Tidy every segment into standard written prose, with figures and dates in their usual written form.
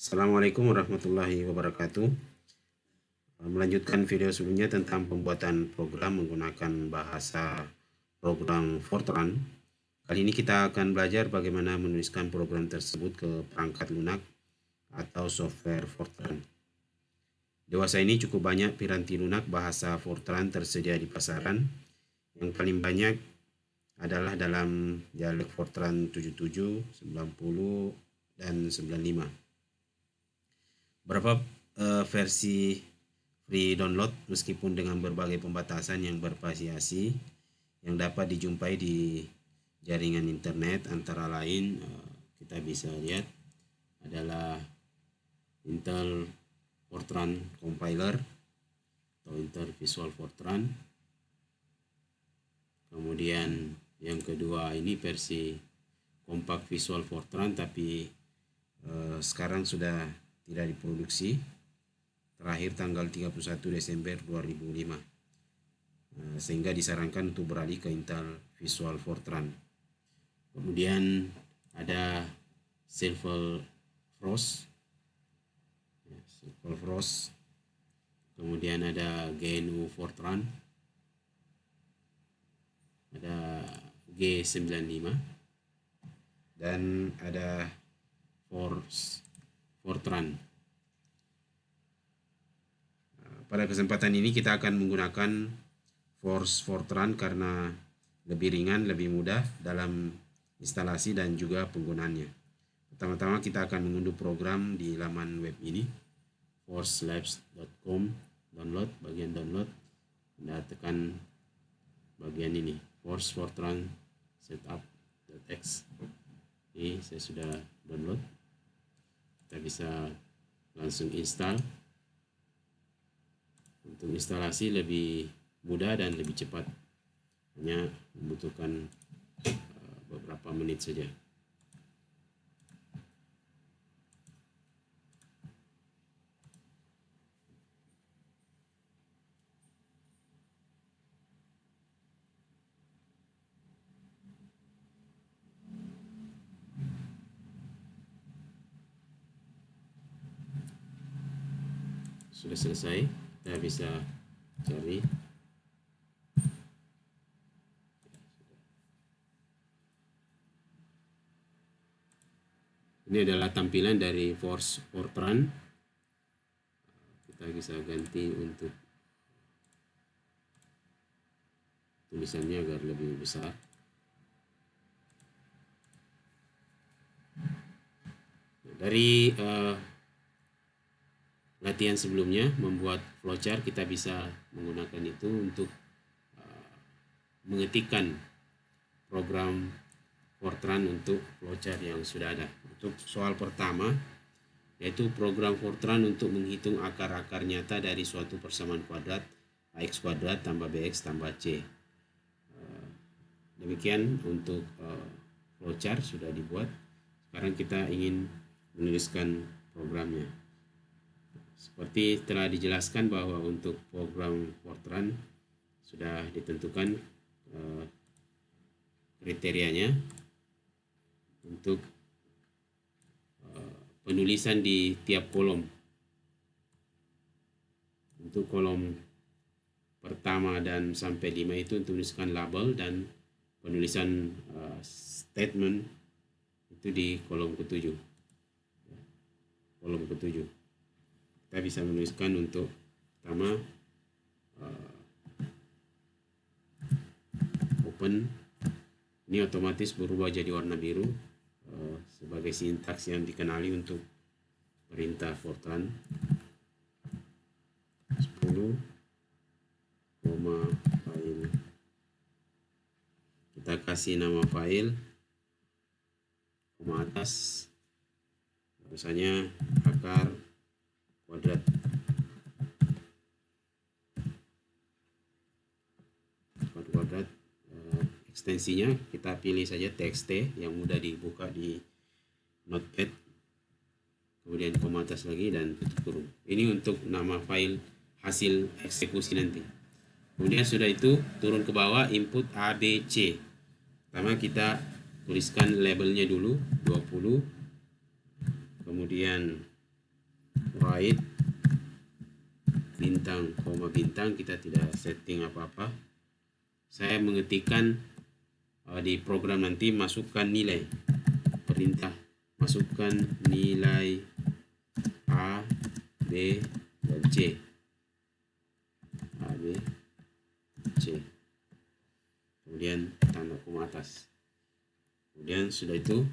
Assalamualaikum warahmatullahi wabarakatuh. Melanjutkan video sebelumnya tentang pembuatan program menggunakan bahasa program Fortran. Kali ini kita akan belajar bagaimana menuliskan program tersebut ke perangkat lunak atau software Fortran. Dewasa ini cukup banyak piranti lunak bahasa Fortran tersedia di pasaran. Yang paling banyak adalah dalam dialek Fortran 77, 90, dan 95. Beberapa versi free download meskipun dengan berbagai pembatasan yang bervariasi yang dapat dijumpai di jaringan internet, antara lain kita bisa lihat adalah Intel Fortran Compiler atau Intel Visual Fortran. Kemudian yang kedua ini versi Compact Visual Fortran, tapi sekarang sudah tidak diproduksi, terakhir tanggal 31 Desember 2005, sehingga disarankan untuk beralih ke Intel Visual Fortran. Kemudian ada Silver Frost, kemudian ada GNU Fortran, ada G95, dan ada Fortran. Pada kesempatan ini kita akan menggunakan Fortran karena lebih ringan, lebih mudah dalam instalasi dan juga penggunaannya. Pertama-tama kita akan mengunduh program di laman web ini, forcelabs.com, download, bagian download, Anda tekan bagian ini, Fortran setup.x. Ini saya sudah download. Kita bisa langsung install. Untuk instalasi lebih mudah dan lebih cepat, hanya membutuhkan beberapa menit saja. Sudah selesai, kita bisa cari. Ini adalah tampilan dari Fortran. Kita bisa ganti untuk tulisannya agar lebih besar. Dari latihan sebelumnya membuat flowchart, kita bisa menggunakan itu untuk mengetikkan program Fortran untuk flowchart yang sudah ada. Untuk soal pertama, yaitu program Fortran untuk menghitung akar-akar nyata dari suatu persamaan kuadrat ax kuadrat tambah bx tambah c. Demikian untuk flowchart sudah dibuat. Sekarang kita ingin menuliskan programnya. Seperti telah dijelaskan bahwa untuk program Fortran sudah ditentukan kriterianya untuk penulisan di tiap kolom. Untuk kolom pertama dan sampai 5 itu untuk menuliskan label, dan penulisan statement itu di kolom ke-7. Kolom ke-7. Kita bisa menuliskan untuk pertama open, ini otomatis berubah jadi warna biru sebagai sintaks yang dikenali untuk perintah Fortran. 10, file. Kita kasih nama file, koma atas, misalnya akar kuadrat. Ekstensinya kita pilih saja txt yang mudah dibuka di notepad, kemudian koma atas lagi dan tutup kurung. Ini untuk nama file hasil eksekusi nanti. Kemudian sudah itu turun ke bawah, input A, B, C. Pertama kita tuliskan labelnya dulu 20, kemudian write bintang, koma bintang, kita tidak setting apa-apa. Saya mengetikkan di program nanti masukkan nilai, perintah masukkan nilai A, B, dan C. A, B, C. Kemudian tanda koma atas. Kemudian sudah itu,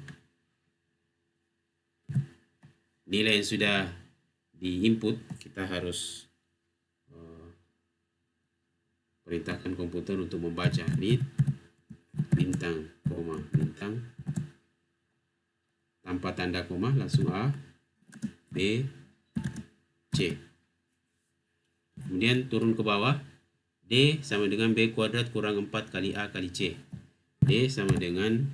nilai yang sudah di input, kita harus perintahkan komputer untuk membaca. Read bintang, koma bintang, tanpa tanda koma, langsung A, B, C. Kemudian turun ke bawah, D sama dengan B kuadrat kurang 4 kali A kali C. D sama dengan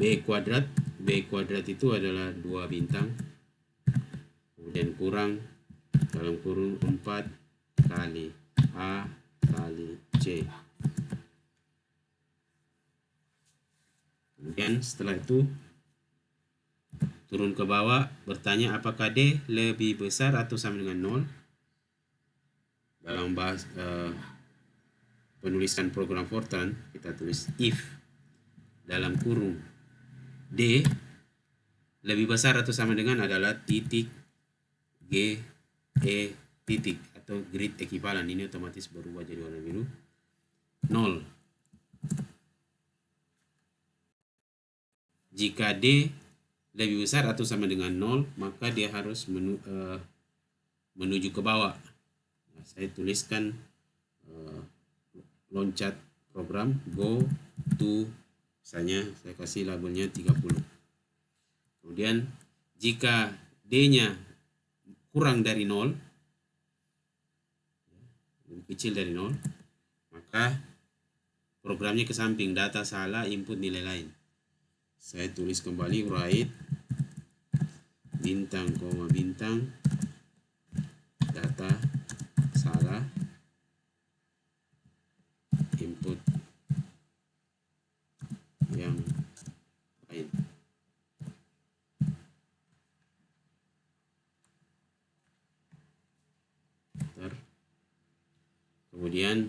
B kuadrat. B kuadrat itu adalah 2 bintang. Kemudian kurang dalam kurung 4 kali A kali C. Kemudian setelah itu turun ke bawah, bertanya apakah D lebih besar atau sama dengan 0. Dalam penulisan program Fortran, kita tulis if dalam kurung D lebih besar atau sama dengan adalah titik G E titik atau grid equivalent. Ini otomatis berubah jadi warna biru. 0. Jika D lebih besar atau sama dengan 0, maka dia harus menuju ke bawah. Nah, saya tuliskan loncat program go to, misalnya saya kasih labelnya 30. Kemudian jika D-nya kurang dari 0, lebih kecil dari 0, maka programnya ke samping, data salah, input nilai lain. Saya tulis kembali write bintang, koma bintang, data salah, input yang lain. Kemudian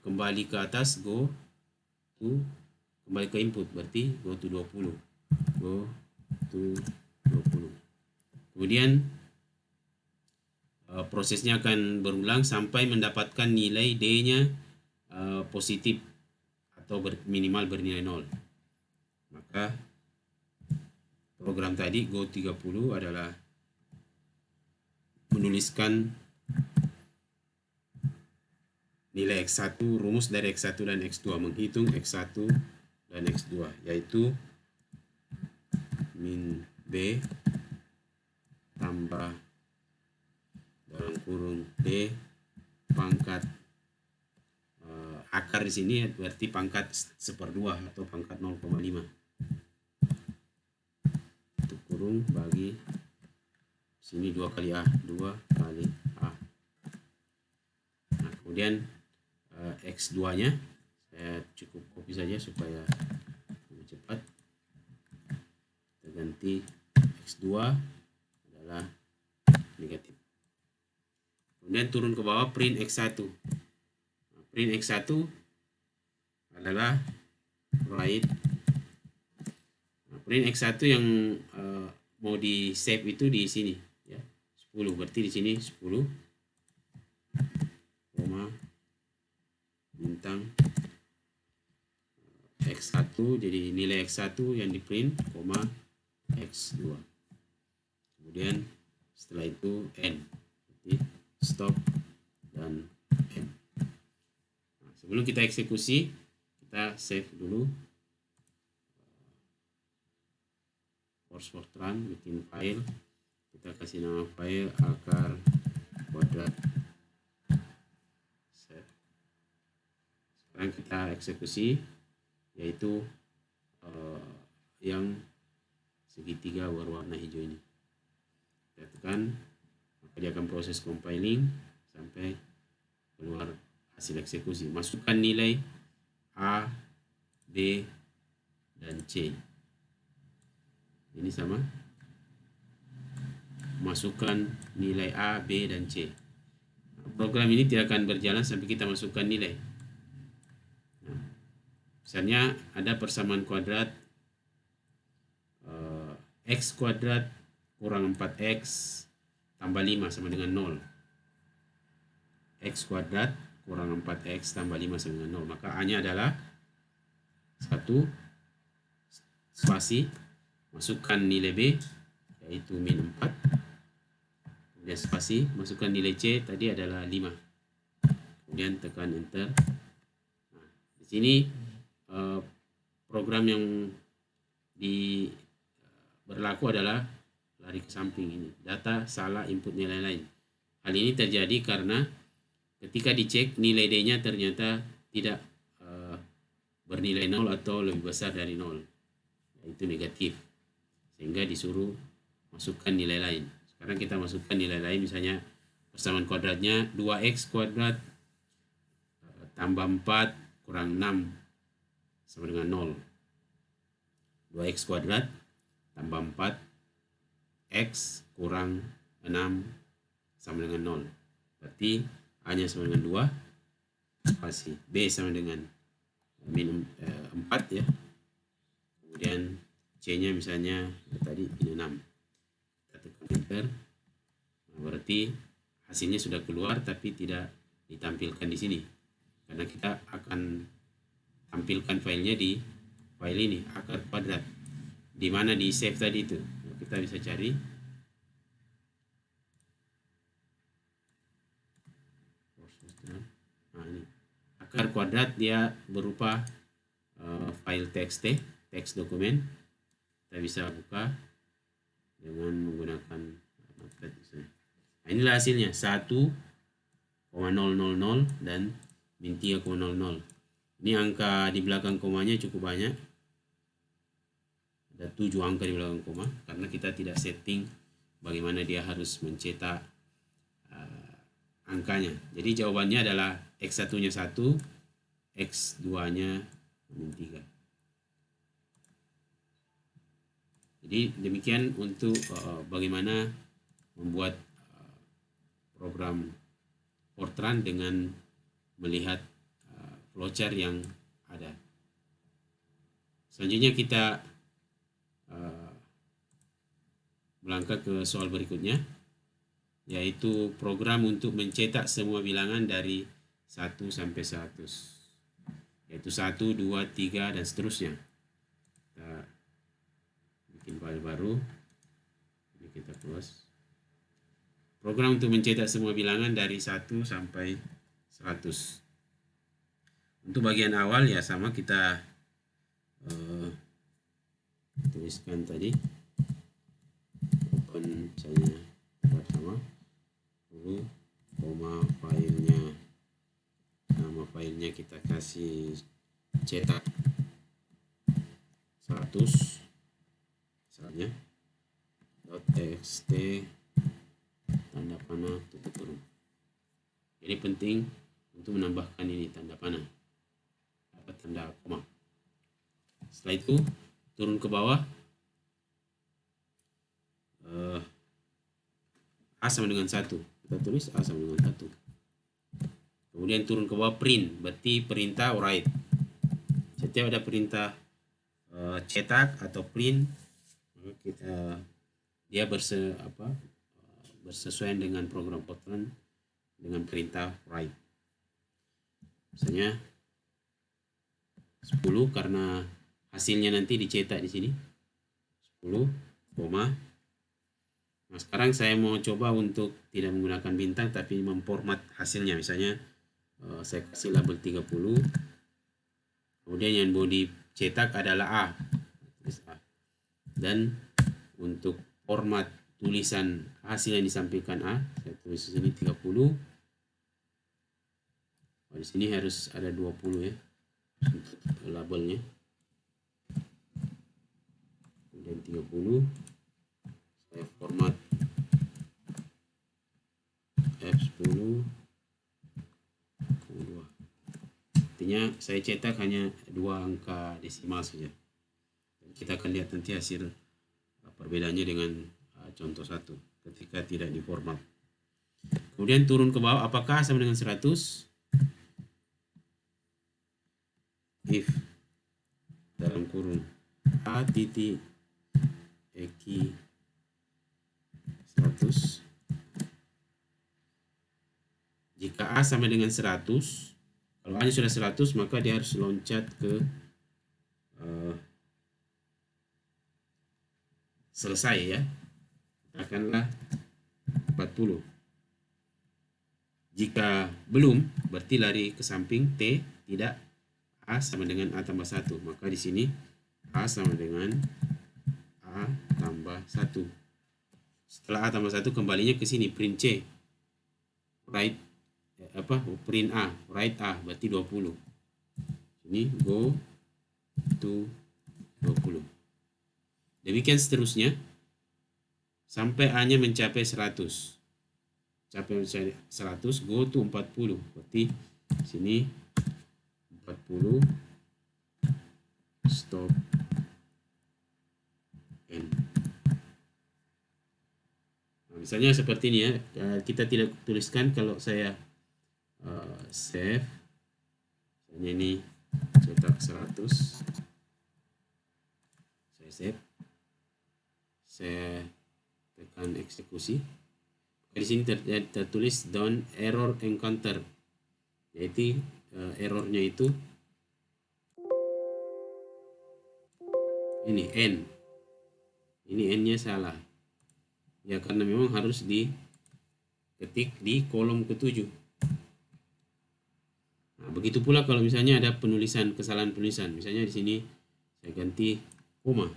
kembali ke atas, go to, kembali ke input, berarti go to 20. Go to 20. Kemudian prosesnya akan berulang sampai mendapatkan nilai D-nya positif atau minimal bernilai 0. Maka program tadi go 30 adalah menuliskan nilai X1, rumus dari X1 dan X2, menghitung X1 dan X2, yaitu min B tambah dalam kurung D pangkat akar di sini berarti pangkat 1/2 atau pangkat 0,5. Itu kurung bagi sini 2 kali A, 2 kali A. Nah, kemudian X2-nya saya cukup copy saja supaya lebih cepat. Kita ganti X2 adalah negatif. Kemudian turun ke bawah, print X1. Nah, print X1 adalah write. Nah, print X1 yang mau di save itu di sini ya. 10, berarti di sini 10 koma bintang X1, jadi nilai X1 yang di print, koma X2. Kemudian setelah itu N, berarti stop dan N. Nah, sebelum kita eksekusi, kita save dulu. Fortran, bikin file, kita kasih nama file akar kuadrat. Sekarang kita eksekusi, yaitu yang segitiga berwarna hijau ini. Kita tekan, maka dia akan proses compiling sampai keluar hasil eksekusi. Masukkan nilai A, B, dan C. Ini sama masukkan nilai A, B, dan C. Program ini tidak akan berjalan sampai kita masukkan nilai. Nah, misalnya ada persamaan kuadrat X kuadrat kurang 4X tambah 5 sama dengan 0. X kuadrat kurang 4X tambah 5 sama dengan 0. Maka A-nya adalah 1 spasi, masukkan nilai B, yaitu min 4. Kemudian spasi, masukkan nilai C, tadi adalah 5. Kemudian tekan enter. Nah, di sini program yang berlaku adalah lari ke samping ini. Data salah, input nilai lain. Hal ini terjadi karena ketika dicek nilai D-nya ternyata tidak bernilai 0 atau lebih besar dari 0. Yaitu negatif. Sehingga disuruh masukkan nilai lain. Sekarang kita masukkan nilai lain, misalnya persamaan kuadratnya 2X kuadrat tambah 4 kurang 6 sama dengan 0. 2X kuadrat tambah 4X kurang 6 sama dengan 0. Berarti A-nya sama dengan 2, spasi. B sama dengan min 4 ya. Kemudian C-nya misalnya tadi min 6. Kita tekan enter. Nah, berarti hasilnya sudah keluar tapi tidak ditampilkan di sini. Karena kita akan tampilkan filenya di file ini, akar kuadrat. Di mana di save tadi itu. Kita bisa cari. Nah, ini akar kuadrat, dia berupa file txt, teks dokumen. Kita bisa buka dengan menggunakan notepad. Nah, inilah hasilnya 1,000 dan min 3,00. Ini angka di belakang komanya cukup banyak. Ada 7 angka di belakang koma karena kita tidak setting bagaimana dia harus mencetak angkanya. Jadi jawabannya adalah X1-nya 1, X2-nya min 3. Jadi demikian untuk bagaimana membuat program Fortran dengan melihat flowchart yang ada. Selanjutnya kita melangkah ke soal berikutnya, yaitu program untuk mencetak semua bilangan dari 1 sampai 100, yaitu 1, 2, 3, dan seterusnya. Kita bikin file baru, ini kita close. Program untuk mencetak semua bilangan dari 1 sampai 100. Untuk bagian awal ya sama, kita tuliskan tadi, open misalnya pertama, lalu koma filenya, nama filenya kita kasih cetak 100 misalnya, .txt tanda panah tutup kurung. Jadi penting untuk menambahkan ini tanda panah atau tanda koma. Setelah itu turun ke bawah, A sama dengan 1, kita tulis A sama dengan 1. Kemudian turun ke bawah print, berarti perintah write. Setiap ada perintah cetak atau print, dia bersesuaian dengan program Fortran dengan perintah write. Misalnya 10 karena hasilnya nanti dicetak di sini 10, koma. Nah, sekarang saya mau coba untuk tidak menggunakan bintang tapi memformat hasilnya. Misalnya saya kasih label 30. Kemudian yang mau dicetak adalah A. Dan untuk format tulisan hasil yang disampaikan A, saya tulis di sini 30. Di sini harus ada 20 ya untuk labelnya. Kemudian 30. Saya format F10 2. Artinya saya cetak hanya 2 angka desimal saja. Dan kita akan lihat nanti hasil perbedaannya dengan contoh 1. ketika tidak diformat. Kemudian turun ke bawah, apakah sama dengan 100? If dalam kurung A titik Eki 100, jika A sama dengan 100, kalau A nya sudah 100 maka dia harus loncat ke selesai ya, katakanlah 40. Jika belum, berarti lari ke samping T, tidak, A sama dengan A tambah 1. Maka di sini A sama dengan A tambah 1. Setelah A tambah 1 kembalinya ke sini, print C. Print A, write A, berarti 20. Ini go to 20. Demikian seterusnya sampai A-nya mencapai 100. Capai 100, go to 40. Berarti sini 40, stop, end. Nah, misalnya seperti ini ya, kita tidak tuliskan. Kalau saya save, misalnya ini cetak 100, saya save, saya tekan eksekusi. Di sini tertulis down error encounter, yaitu errornya itu ini n, ini n-nya salah ya, karena memang harus diketik di kolom ke-7. Nah, begitu pula kalau misalnya ada kesalahan penulisan, misalnya di sini saya ganti koma,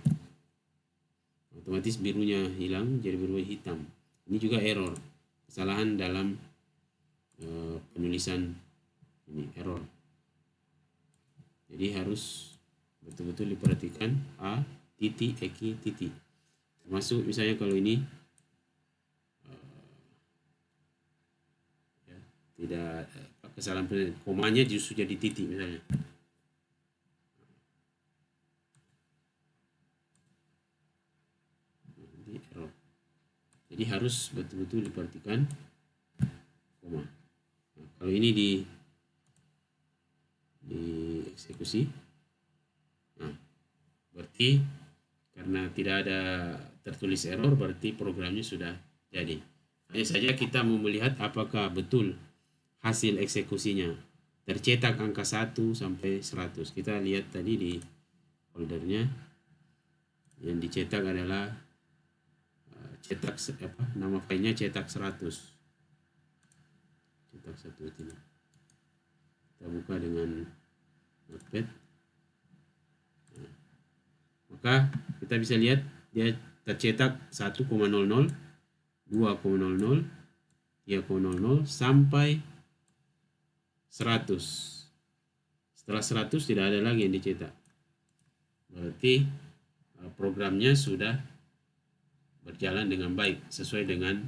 otomatis birunya hilang jadi berubah hitam. Ini juga error, kesalahan dalam penulisan, ini error. Jadi harus betul-betul diperhatikan A titik Eki titik. Termasuk misalnya kalau ini tidak kesalahan penulisan, komanya justru jadi titik misalnya. Jadi error. Jadi harus betul-betul diperhatikan koma. Nah, kalau ini di eksekusi, nah berarti karena tidak ada tertulis error, berarti programnya sudah jadi. Hanya saja kita mau melihat apakah betul hasil eksekusinya tercetak angka 1 sampai 100. Kita lihat tadi di foldernya yang dicetak adalah cetak nama filenya cetak 100. Cetak 1 ini. Kita buka dengan notepad. Nah, maka kita bisa lihat dia tercetak 1,00, 2,00, 3,00 sampai 100. Setelah 100 tidak ada lagi yang dicetak. Berarti programnya sudah berjalan dengan baik sesuai dengan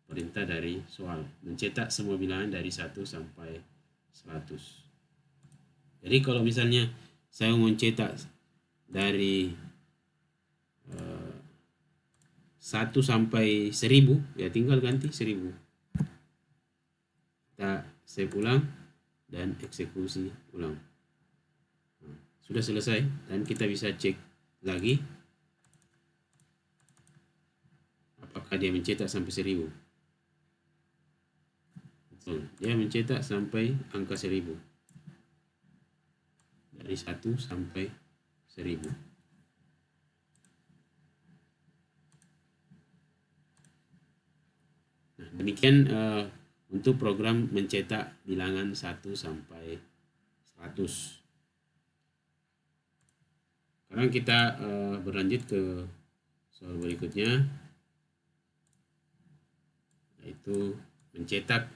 perintah dari soal, mencetak semua bilangan dari 1 sampai 100. Jadi kalau misalnya saya mau mencetak dari 1 sampai 1000, ya tinggal ganti 1000. Kita save ulang dan eksekusi ulang. Nah, sudah selesai dan kita bisa cek lagi apakah dia mencetak sampai 1000. Betul, dia mencetak sampai angka 1000. Dari 1 sampai 1000. Nah, demikian untuk program mencetak bilangan 1 sampai 100. Sekarang kita berlanjut ke soal berikutnya, yaitu mencetak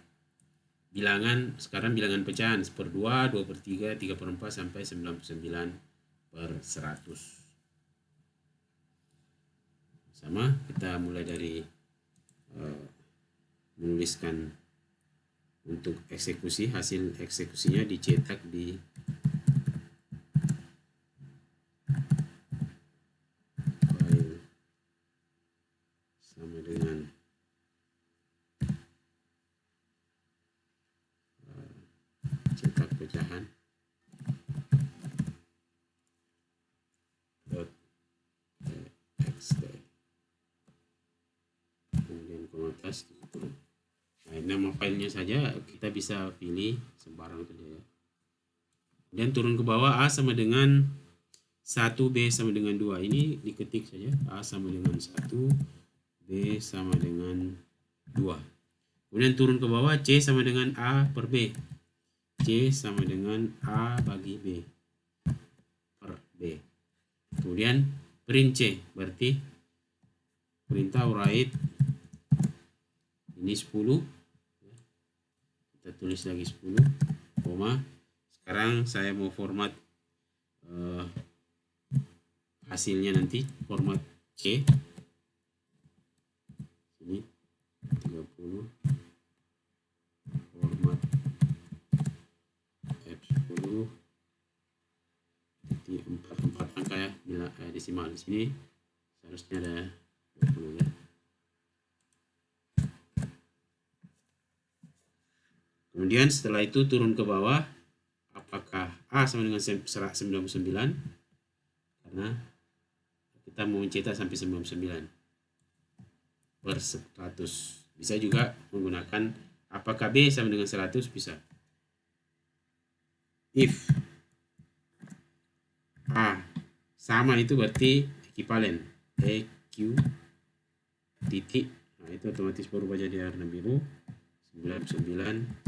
bilangan, sekarang bilangan pecahan 1/2, 2/3, 3/4 sampai 99/100. Sama, kita mulai dari menuliskan untuk eksekusi, hasil eksekusinya dicetak di file sama dengan kolom atas 70. Nah, nama filenya saja kita bisa pilih sembarang saja ya. Dan turun ke bawah, A sama dengan 1, B sama dengan 2. Ini diketik saja, A sama dengan 1, B sama dengan 2. Kemudian turun ke bawah, C sama dengan A per B. C sama dengan A bagi B per B. Kemudian print C, berarti perintah write ini 10. Kita tulis lagi 10, koma. Sekarang saya mau format hasilnya nanti, format C. Ini 30, format F10, jadi 4 angka ya, bila desimal. Di sini seharusnya ada 20 ya. Kemudian setelah itu turun ke bawah, apakah A sama dengan 99, karena kita mau mencetak sampai 99 per 100. Bisa juga menggunakan apakah B sama dengan 100, bisa. If A sama, itu berarti ekivalen, EQ titik. Nah, itu otomatis berubah jadi warna biru 99.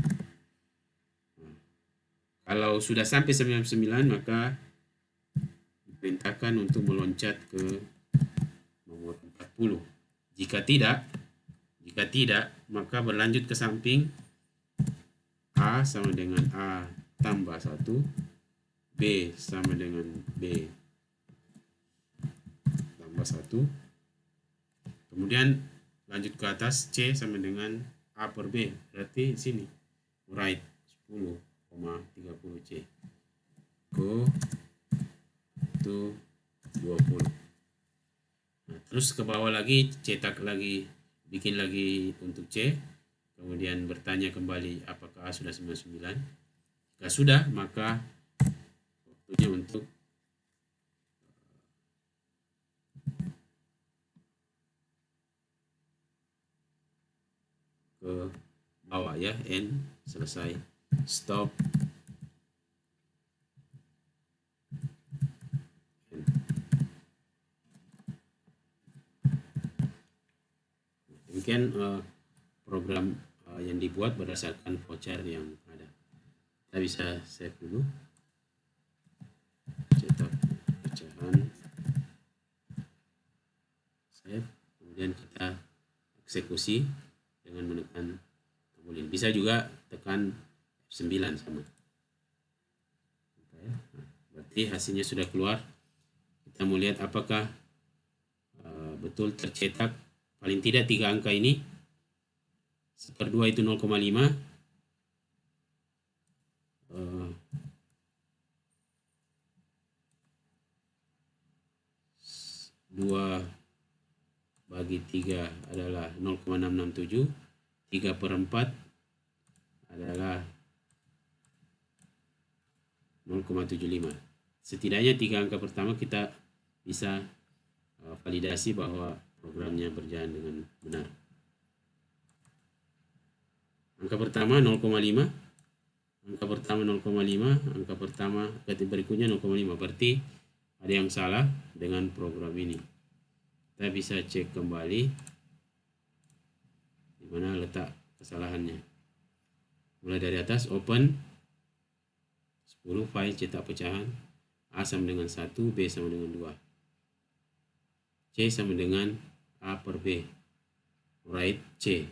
Kalau sudah sampai 99, maka diperintahkan untuk meloncat ke nomor 40. Jika tidak, maka berlanjut ke samping. A sama dengan A tambah 1, B sama dengan B tambah 1. Kemudian lanjut ke atas, C sama dengan A per B. Berarti sini write 10,30 C go to 20. Nah, terus ke bawah lagi, cetak lagi, bikin lagi untuk C. Kemudian bertanya kembali apakah A sudah 99. Jika sudah, maka waktunya untuk ke bawah ya, N, selesai, stop, N. Demikian program yang dibuat berdasarkan voucher yang ada. Kita bisa save dulu, cetak pecahan, save, kemudian kita eksekusi dengan menekan tombol ini. Bisa juga tekan F9 sama. Berarti hasilnya sudah keluar. Kita mau lihat apakah betul tercetak paling tidak 3 angka ini. 1/2 itu 0,5. 2 bagi 3 adalah 0,667. 3/4 adalah 0,75. Setidaknya 3 angka pertama kita bisa validasi bahwa programnya berjalan dengan benar. Angka pertama 0,5, angka pertama 0,5, angka pertama berikutnya 0,5. Berarti ada yang salah dengan program ini. Kita bisa cek kembali di mana letak kesalahannya. Mulai dari atas, open 10 file cetak pecahan. A sama dengan 1, B sama dengan 2, C sama dengan A per B, write C.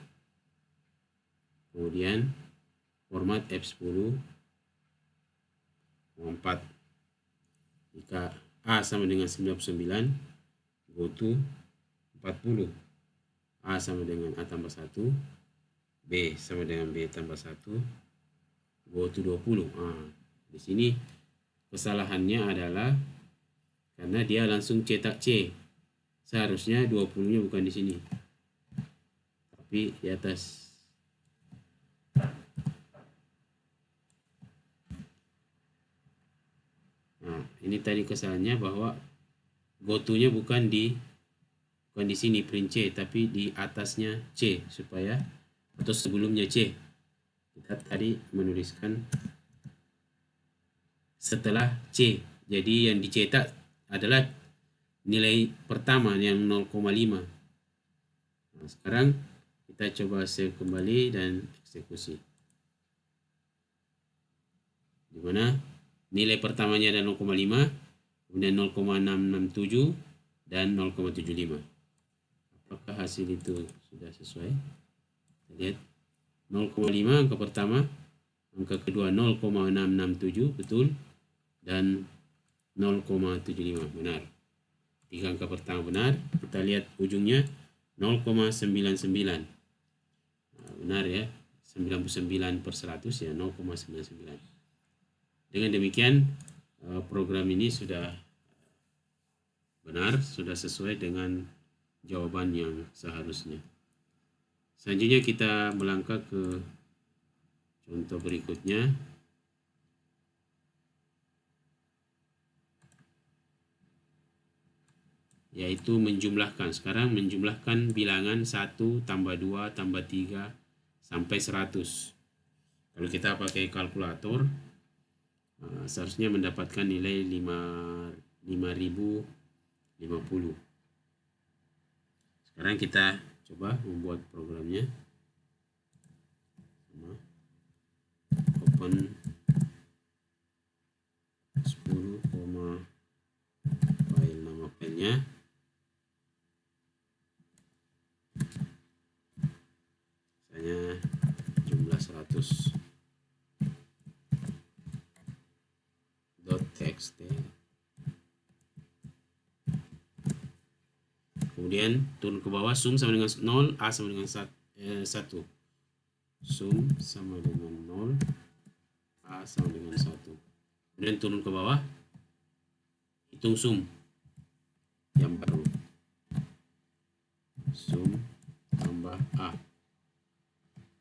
Kemudian format F10, 4. Jika A sama dengan 99, go to 40. A sama dengan A tambah 1, B sama dengan B tambah 1, go to 20. Di sini kesalahannya adalah karena dia langsung cetak C. Seharusnya 20-nya bukan di sini, tapi di atas. Nah, ini tadi kesalahannya bahwa go to-nya bukan di bukan di sini print C, tapi di atasnya C, supaya atau sebelumnya C. Kita tadi menuliskan setelah C. Jadi yang dicetak adalah nilai pertama yang 0,5. Nah, sekarang kita coba save kembali dan eksekusi. Di mana nilai pertamanya ada 0,5, kemudian 0,667 dan 0,75. Apakah hasil itu sudah sesuai? Kita lihat 0,5 angka pertama, angka kedua 0,667 betul, dan 0,75 benar. 3 angka pertama benar. Kita lihat ujungnya 0,99. Nah, benar ya, 99/100 ya, 0,99. Dengan demikian program ini sudah benar, sudah sesuai dengan jawaban yang seharusnya. Selanjutnya kita melangkah ke contoh berikutnya. Yaitu menjumlahkan. Sekarang menjumlahkan bilangan 1 tambah 2 tambah 3 sampai 100. Kalau kita pakai kalkulator, seharusnya mendapatkan nilai 5050. Sekarang kita coba membuat programnya. Open 10, file, nama filenya. Misalnya jumlah 100. .txt. Kemudian turun ke bawah, sum sama dengan 0, A sama dengan 1. Sum sama dengan 0, A sama dengan 1. Kemudian turun ke bawah, hitung sum yang baru. Sum tambah A.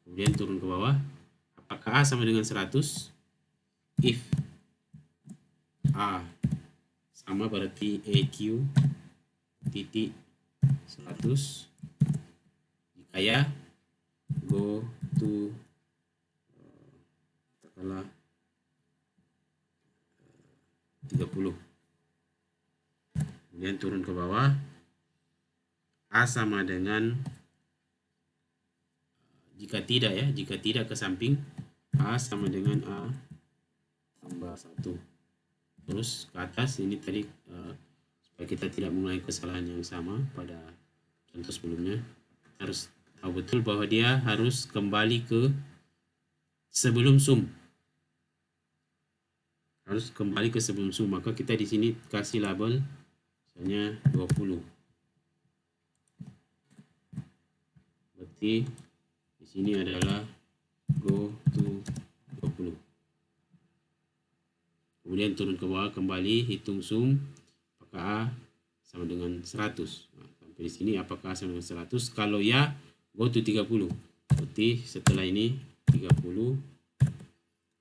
Kemudian turun ke bawah, apakah A sama dengan 100? If A sama berarti EQ titik 100. Jika ya, go to katakanlah 30. Kemudian turun ke bawah, A sama dengan, jika tidak ya, jika tidak ke samping, A sama dengan A tambah 1. Terus ke atas, ini tadi supaya kita tidak mengulangi kesalahan yang sama pada contoh sebelumnya, harus tahu betul bahwa dia harus kembali ke sebelum sum. Harus kembali ke sebelum sum. Maka kita di sini kasih label misalnya 20. Berarti di sini adalah go to 20. Kemudian turun ke bawah kembali, hitung sum, apakah A sama dengan 100. Nah, sampai di sini apakah A sama dengan 100? Kalau ya, go to 30. Berarti setelah ini 30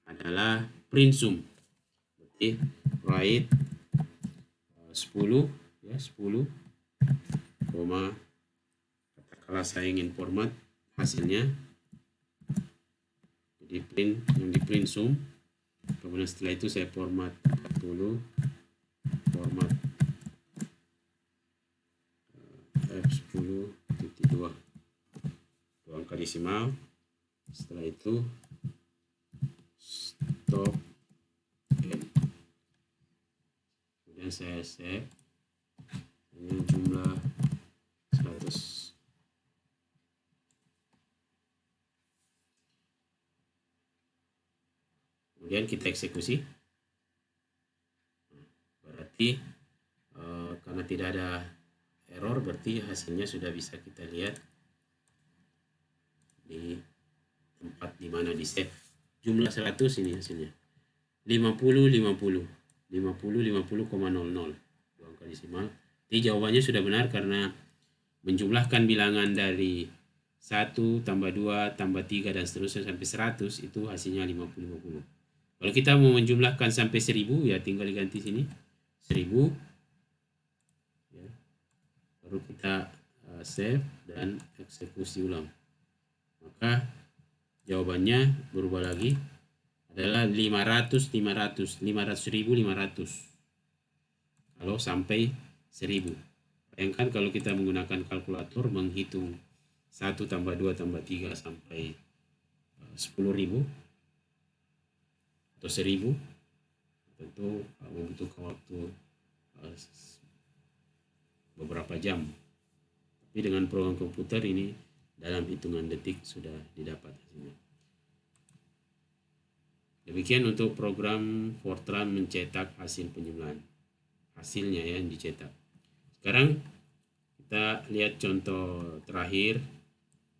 adalah print sum. Berarti write 10 ya, 10, katakanlah saya ingin format hasilnya. Jadi print yang di print sum. Kemudian setelah itu saya format 40, format F10.2, 2 angka desimal. Setelah itu stop end. Kemudian saya save dengan jumlah 100. Kemudian kita eksekusi. Berarti karena tidak ada error, berarti hasilnya sudah bisa kita lihat di tempat di mana di save. Jumlah 100 ini hasilnya 50 50,00, 2 angka desimal. Jadi jawabannya sudah benar karena menjumlahkan bilangan dari 1 tambah 2 tambah 3 dan seterusnya sampai 100 itu hasilnya 50. Kalau kita mau menjumlahkan sampai 1000 ya tinggal diganti sini 1000 ya. Baru kita save dan eksekusi ulang. Maka jawabannya berubah lagi adalah 500.500 kalau sampai 1000. Bayangkan kalau kita menggunakan kalkulator menghitung 1 tambah 2 tambah 3 sampai 10.000 atau 1000, tentu membutuhkan waktu beberapa jam. Tapi dengan program komputer ini dalam hitungan detik sudah didapat hasilnya. Demikian untuk program Fortran mencetak hasil penjumlahan. Hasilnya yang dicetak. Sekarang kita lihat contoh terakhir,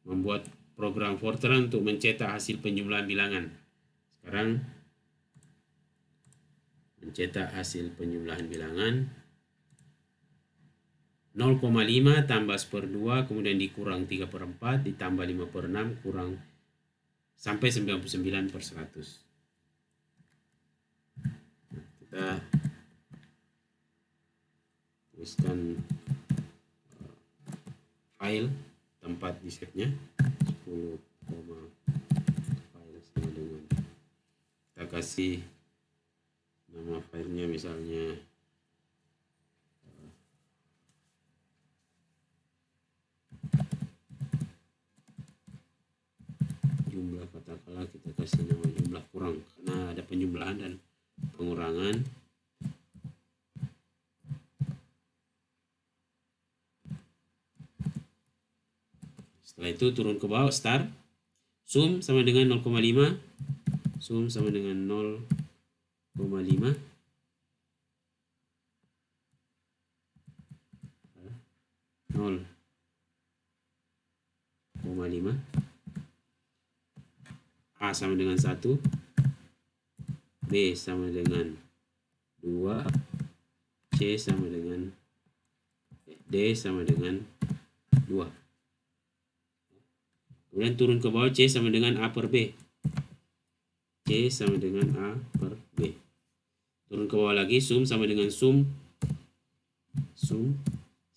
membuat program Fortran untuk mencetak hasil penjumlahan bilangan. Sekarang mencetak hasil penjumlahan bilangan 0,5 tambah 1/2 kemudian dikurang 3/4 ditambah 5/6 kurang sampai 99/100. Kita tuliskan file tempat disketnya 10, file sama dengan, kita kasih nama filenya misalnya jumlah, katakanlah kita kasih nama jumlah kurang karena ada penjumlahan dan pengurangan. Setelah itu turun ke bawah, start, sum sama dengan 0,5, sum sama dengan 0,5, A sama dengan 1, B sama dengan 2, C sama dengan D sama dengan 2. Kemudian turun ke bawah, C sama dengan A per B. C sama dengan A per B. Turun ke bawah lagi, sum sama dengan sum. Sum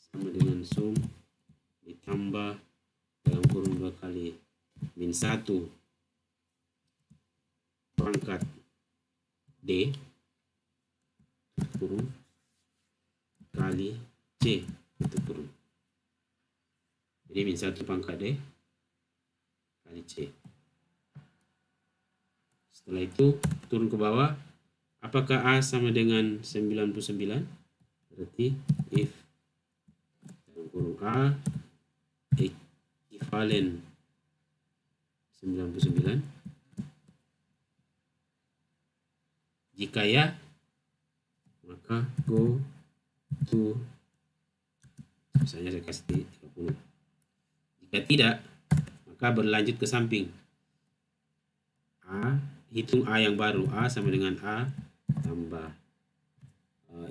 sama dengan sum ditambah dalam kurung 2 kali min 1 pangkat D kurung kali C itu kurung. Jadi min 1 pangkat D kali C. Setelah itu turun ke bawah, apakah A sama dengan 99? Berarti if dalam kurung A equivalen 99, jika ya maka go to, misalnya saya kasih 30. Jika tidak maka berlanjut ke samping. A, hitung A yang baru, A sama dengan A tambah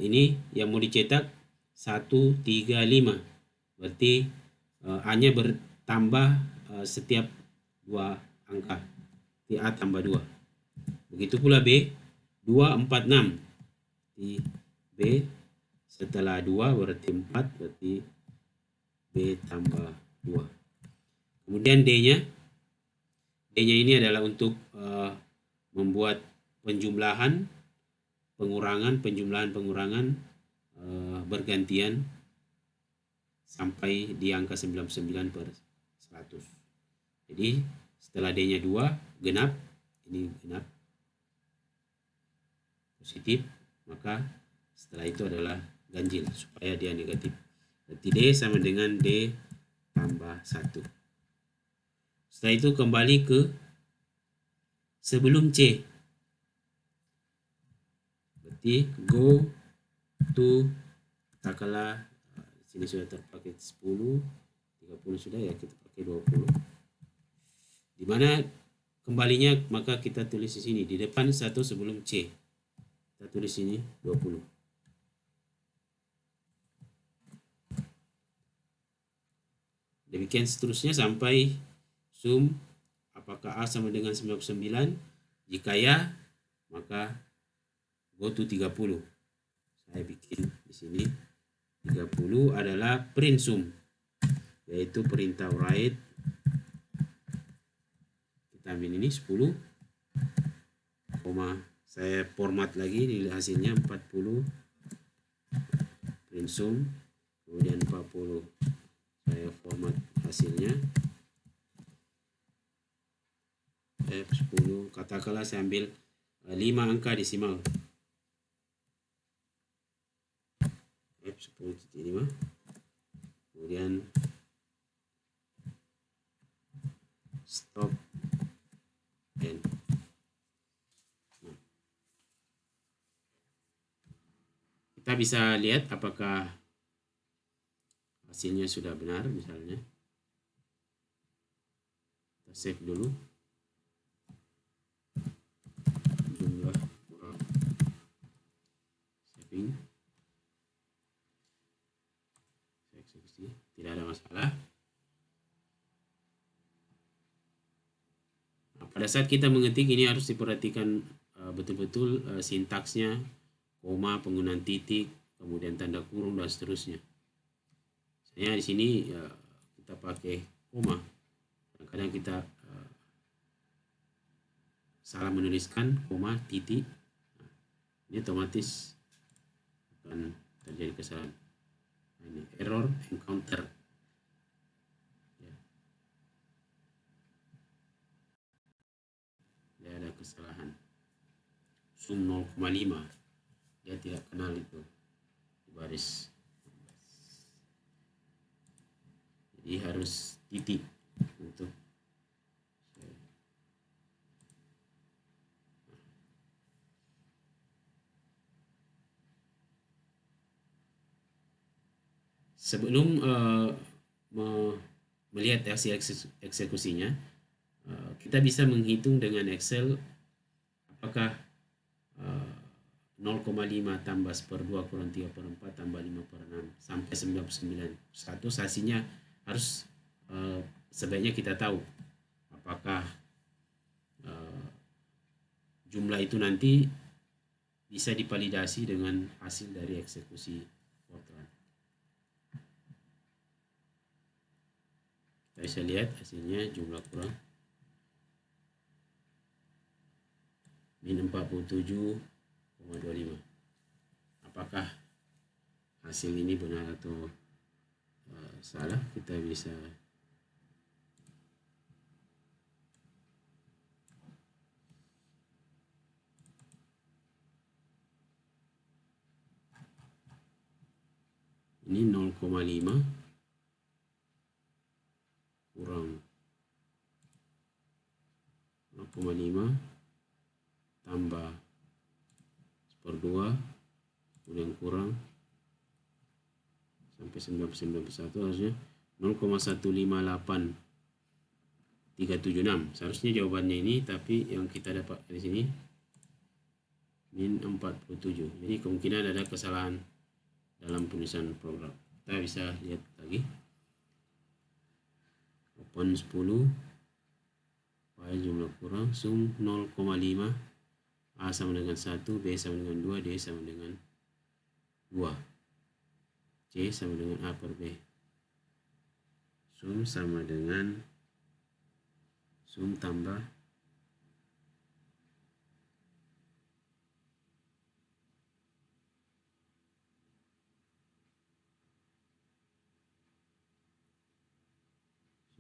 ini yang mau dicetak 1, 3, 5. Berarti A-nya bertambah setiap 2 angka. Berarti A tambah 2. Begitu pula B, 2, 4, 6. Di B setelah 2 berarti 4, berarti B tambah 2. Kemudian D-nya ini adalah untuk membuat penjumlahan, pengurangan, penjumlahan, bergantian sampai di angka 99/100. Jadi setelah D-nya 2 genap, ini genap positif, maka setelah itu adalah ganjil supaya dia negatif. Berarti D sama dengan D tambah 1. Setelah itu kembali ke sebelum C. Berarti go to, katakanlah sini sudah terpakai 10, 30 sudah ya, kita pakai 20. Di mana kembalinya maka kita tulis di sini di depan 1 sebelum C. Kita tulis sini 20. Demikian seterusnya sampai sum apakah A sama dengan 99? Jika ya, maka go to 30. Saya bikin di sini 30 adalah print sum, yaitu perintah write. Kita ambil ini 10, saya format lagi di hasilnya 40, print sum, kemudian 40 saya format hasilnya F10, katakanlah saya ambil 5 angka desimal F10.5, kemudian stop and kita bisa lihat apakah hasilnya sudah benar. Misalnya kita save dulu, jumlah kurang, saving, eksekusi, tidak ada masalah. Nah, pada saat kita mengetik ini harus diperhatikan betul-betul sintaksnya, koma, penggunaan titik, kemudian tanda kurung dan seterusnya. Saya di sini kita pakai koma, kadang-kadang kita salah menuliskan koma titik, ini otomatis akan terjadi kesalahan. Ini error encounter. Dia ada kesalahan. Sum 0,5. Dia tidak kenal itu di baris. Jadi harus titik untuk sebelum melihat hasil eksekusinya, kita bisa menghitung dengan Excel apakah 0,5 tambah 1/2 kurang 3/4 tambah 5/6 sampai 99. Hasilnya harus sebaiknya kita tahu apakah jumlah itu nanti bisa divalidasi dengan hasil dari eksekusi Fortran. Kita bisa lihat hasilnya jumlah kurang min 47,25. Apakah hasil ini benar atau salah? Kita bisa ini 0,5 kurang 0,5 tambah 1/2 kemudian kurang sampai 99,1 harusnya 0,158376. Seharusnya jawabannya ini, tapi yang kita dapat dari sini min 47. Jadi kemungkinan ada kesalahan dalam penulisan program. Kita bisa lihat lagi. Open 10, file jumlah kurang, sum 0,5, A sama dengan 1, B sama dengan 2, D sama dengan 2, C sama dengan A per B. Sum sama dengan sum tambah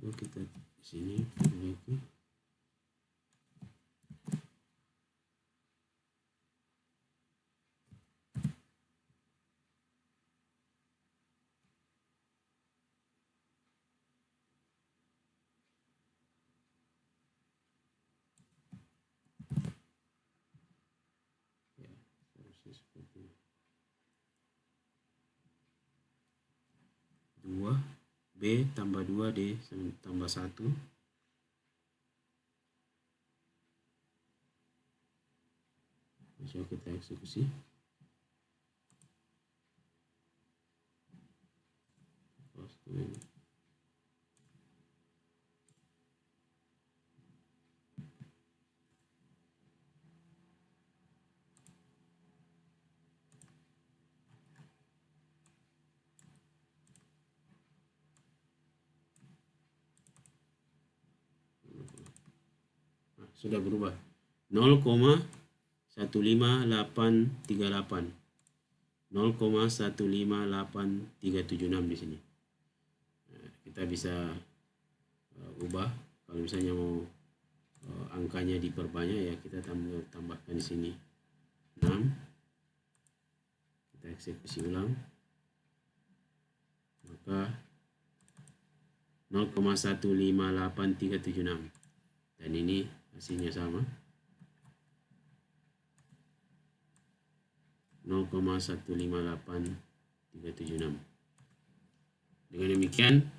kita sini perbaiki. Ya, harusnya seperti 2 B tambah 2 D tambah 1. Bisa kita eksekusi. sudah berubah 0,15838, 0,15876 di sini. Nah, kita bisa ubah kalau misalnya mau angkanya diperbanyak, ya kita tambahkan di sini 6. Kita eksekusi ulang, maka 0,15836, dan ini hasilnya sama 0,15836. Dengan demikian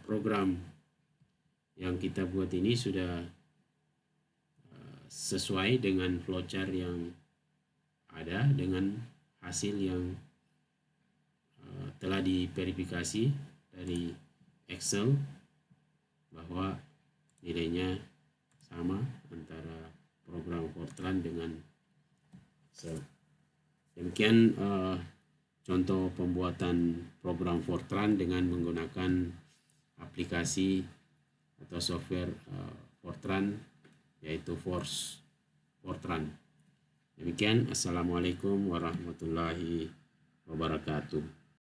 program yang kita buat ini sudah sesuai dengan flowchart yang ada, dengan hasil yang telah diverifikasi dari Excel bahwa nilainya sama antara program Fortran dengan Excel. Demikian contoh pembuatan program Fortran dengan menggunakan aplikasi atau software Fortran, yaitu Fortran. Demikian, assalamualaikum warahmatullahi wabarakatuh.